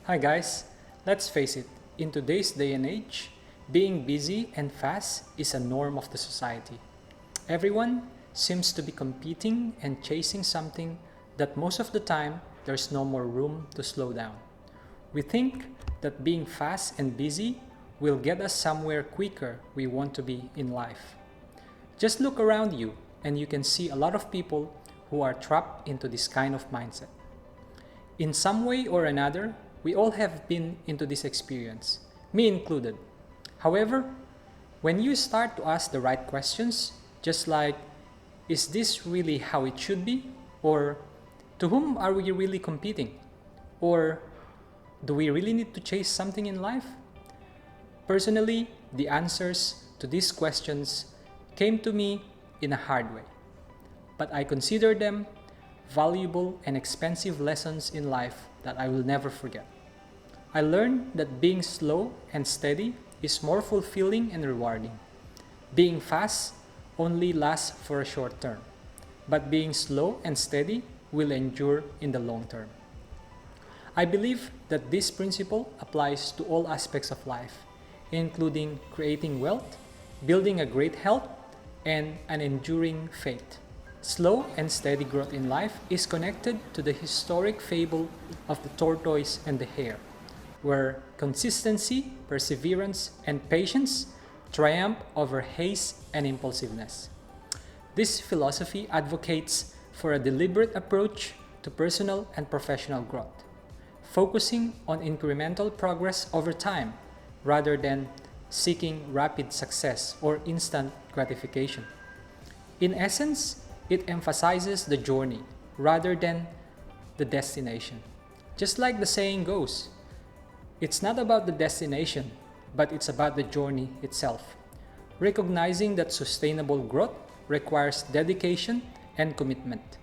Hi guys, let's face it, in today's day and age, being busy and fast is a norm of the society. Everyone seems to be competing and chasing something that most of the time there's no more room to slow down. We think that being fast and busy will get us somewhere quicker we want to be in life. Just look around you and you can see a lot of people who are trapped into this kind of mindset. In some way or another, we all have been into this experience, me included. However, when you start to ask the right questions, just like, is this really how it should be? Or, to whom are we really competing? Or, do we really need to chase something in life? Personally, the answers to these questions came to me in a hard way, but I consider them valuable and expensive lessons in life that I will never forget. I learned that being slow and steady is more fulfilling and rewarding. Being fast only lasts for a short term, but being slow and steady will endure in the long term. I believe that this principle applies to all aspects of life, including creating wealth, building a great health, and an enduring faith. Slow and steady growth in life is connected to the historic fable of the tortoise and the hare, where consistency, perseverance, and patience triumph over haste and impulsiveness. This philosophy advocates for a deliberate approach to personal and professional growth, focusing on incremental progress over time rather than seeking rapid success or instant gratification. In essence, it emphasizes the journey rather than the destination. Just like the saying goes, it's not about the destination, but it's about the journey itself. Recognizing that sustainable growth requires dedication and commitment.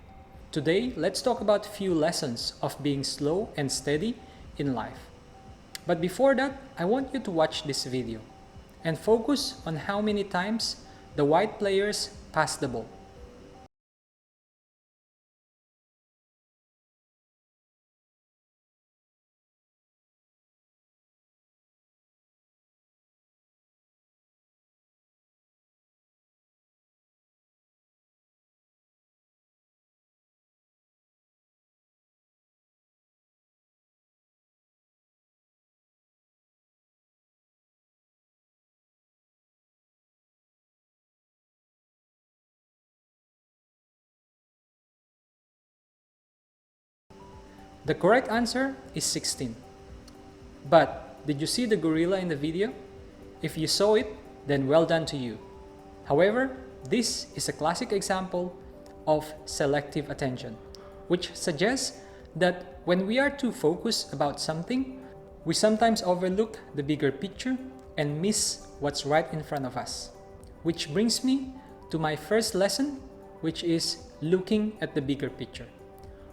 Today, let's talk about a few lessons of being slow and steady in life. But before that, I want you to watch this video and focus on how many times the white players pass the ball. The correct answer is 16. But did you see the gorilla in the video? If you saw it, then well done to you. However, this is a classic example of selective attention, which suggests that when we are too focused about something, we sometimes overlook the bigger picture and miss what's right in front of us. Which brings me to my first lesson, which is looking at the bigger picture.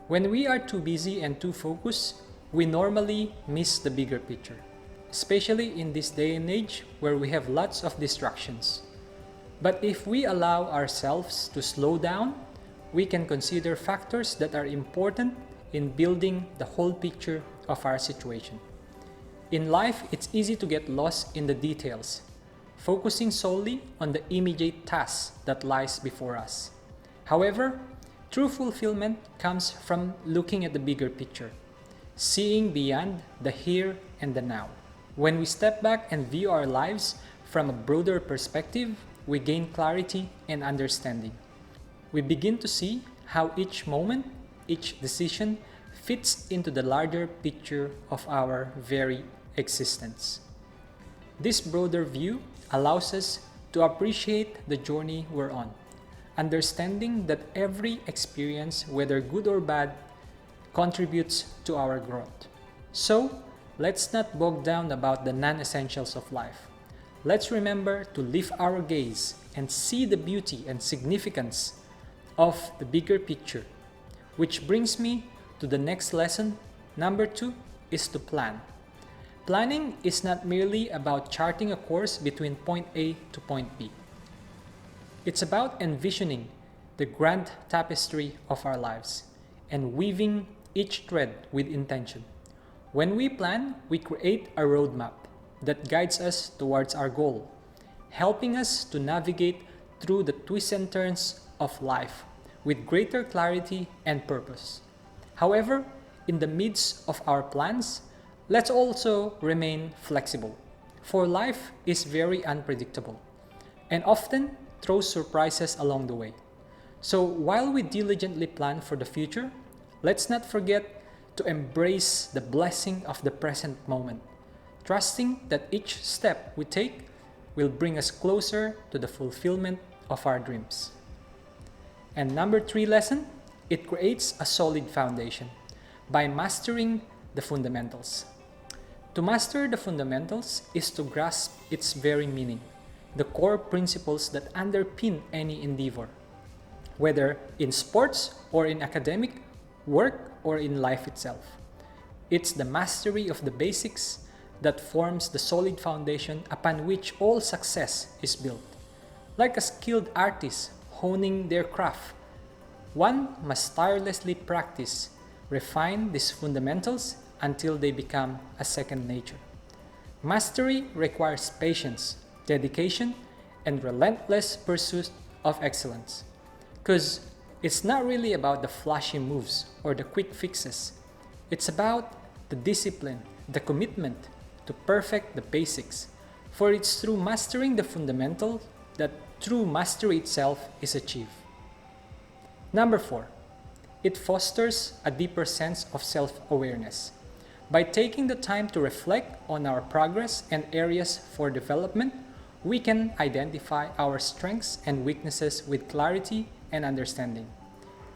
When we are too busy and too focused, we normally miss the bigger picture, especially in this day and age where we have lots of distractions. But if we allow ourselves to slow down, we can consider factors that are important in building the whole picture of our situation. In life, it's easy to get lost in the details, focusing solely on the immediate task that lies before us. However, true fulfillment comes from looking at the bigger picture, seeing beyond the here and the now. When we step back and view our lives from a broader perspective, we gain clarity and understanding. We begin to see how each moment, each decision fits into the larger picture of our very existence. This broader view allows us to appreciate the journey we're on, understanding that every experience, whether good or bad, contributes to our growth. So, let's not bog down about the non-essentials of life. Let's remember to lift our gaze and see the beauty and significance of the bigger picture. Which brings me to the next lesson. Number 2 is to plan. Planning is not merely about charting a course between point A to point B. It's about envisioning the grand tapestry of our lives and weaving each thread with intention. When we plan, we create a roadmap that guides us towards our goal, helping us to navigate through the twists and turns of life with greater clarity and purpose. However, in the midst of our plans, let's also remain flexible, for life is very unpredictable and often throws surprises along the way. So while we diligently plan for the future, let's not forget to embrace the blessing of the present moment, trusting that each step we take will bring us closer to the fulfillment of our dreams. And number 3 lesson, it creates a solid foundation by mastering the fundamentals. To master the fundamentals is to grasp its very meaning, the core principles that underpin any endeavor, whether in sports or in academic work or in life itself. It's the mastery of the basics that forms the solid foundation upon which all success is built. Like a skilled artist honing their craft, one must tirelessly practice, refine these fundamentals until they become a second nature. Mastery requires patience, dedication, and relentless pursuit of excellence. Because it's not really about the flashy moves or the quick fixes. It's about the discipline, the commitment to perfect the basics. For it's through mastering the fundamentals that true mastery itself is achieved. Number 4, it fosters a deeper sense of self-awareness. By taking the time to reflect on our progress and areas for development, we can identify our strengths and weaknesses with clarity and understanding.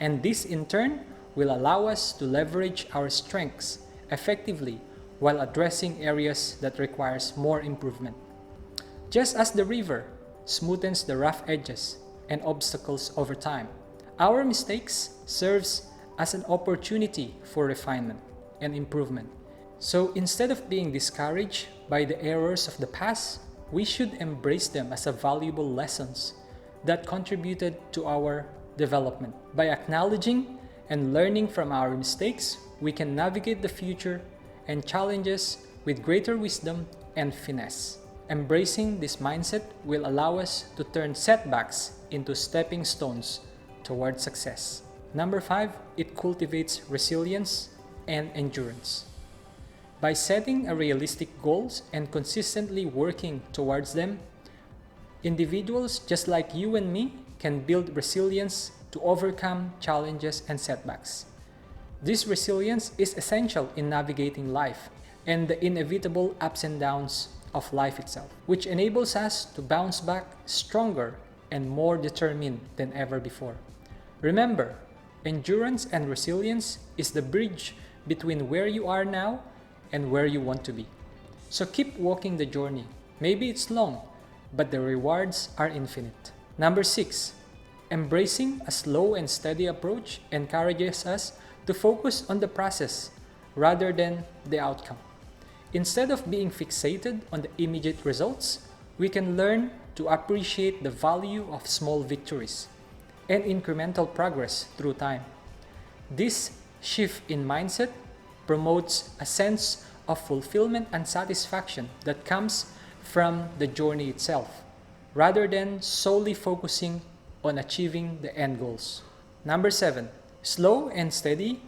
And this in turn will allow us to leverage our strengths effectively while addressing areas that requires more improvement. Just as the river smoothens the rough edges and obstacles over time, our mistakes serves as an opportunity for refinement and improvement. So instead of being discouraged by the errors of the past, we should embrace them as a valuable lessons that contributed to our development. By acknowledging and learning from our mistakes, we can navigate the future and challenges with greater wisdom and finesse. Embracing this mindset will allow us to turn setbacks into stepping stones towards success. Number 5, it cultivates resilience and endurance. By setting a realistic goals and consistently working towards them, individuals just like you and me can build resilience to overcome challenges and setbacks. This resilience is essential in navigating life and the inevitable ups and downs of life itself, which enables us to bounce back stronger and more determined than ever before. Remember, endurance and resilience is the bridge between where you are now and where you want to be. So keep walking the journey. Maybe it's long, but the rewards are infinite. Number 6, embracing a slow and steady approach encourages us to focus on the process rather than the outcome. Instead of being fixated on the immediate results, we can learn to appreciate the value of small victories and incremental progress through time. This shift in mindset promotes a sense of fulfillment and satisfaction that comes from the journey itself, rather than solely focusing on achieving the end goals. Number 7, slow and steady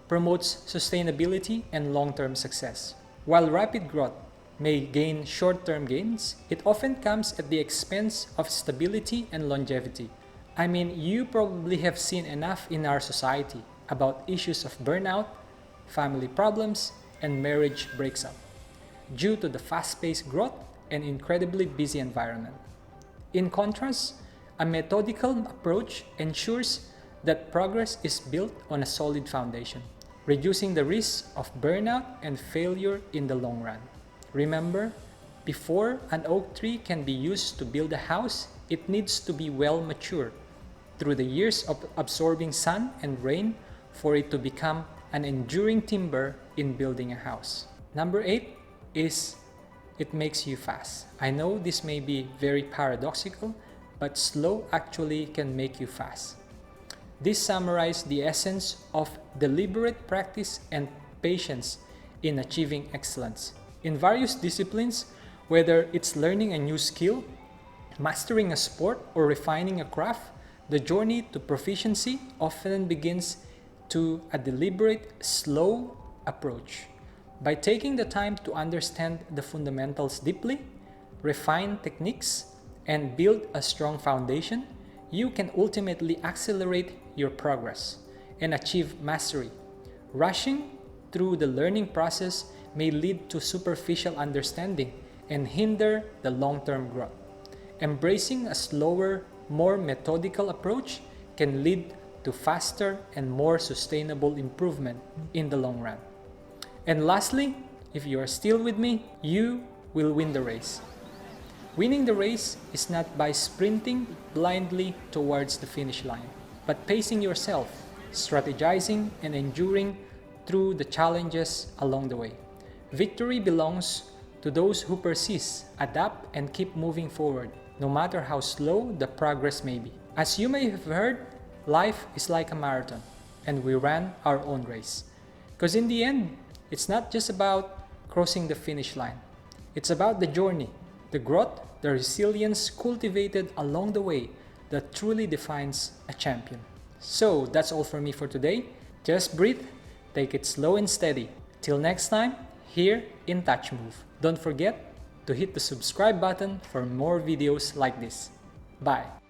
promotes sustainability and long-term success. While rapid growth may gain short-term gains, it often comes at the expense of stability and longevity. I mean, you probably have seen enough in our society about issues of burnout, family problems, and marriage breaks up due to the fast-paced growth and incredibly busy environment. In contrast, a methodical approach ensures that progress is built on a solid foundation, reducing the risk of burnout and failure in the long run. Remember, before an oak tree can be used to build a house, it needs to be well matured through the years of absorbing sun and rain for it to become an enduring timber in building a house. Number 8 is it makes you fast. I know this may be very paradoxical, but slow actually can make you fast. This summarizes the essence of deliberate practice and patience in achieving excellence. In various disciplines, whether it's learning a new skill, mastering a sport, or refining a craft, the journey to proficiency often begins to a deliberate, slow approach. By taking the time to understand the fundamentals deeply, refine techniques, and build a strong foundation, you can ultimately accelerate your progress and achieve mastery. Rushing through the learning process may lead to superficial understanding and hinder the long-term growth. Embracing a slower, more methodical approach can lead to faster and more sustainable improvement in the long run. And lastly, if you are still with me, you will win the race. Winning the race is not by sprinting blindly towards the finish line, but pacing yourself, strategizing, and enduring through the challenges along the way. Victory belongs to those who persist, adapt, and keep moving forward, no matter how slow the progress may be. As you may have heard, life is like a marathon, and we ran our own race. Because in the end, it's not just about crossing the finish line. It's about the journey, the growth, the resilience cultivated along the way that truly defines a champion. So that's all for me for today. Just breathe, take it slow and steady. Till next time, here in Touch Move. Don't forget to hit the subscribe button for more videos like this. Bye.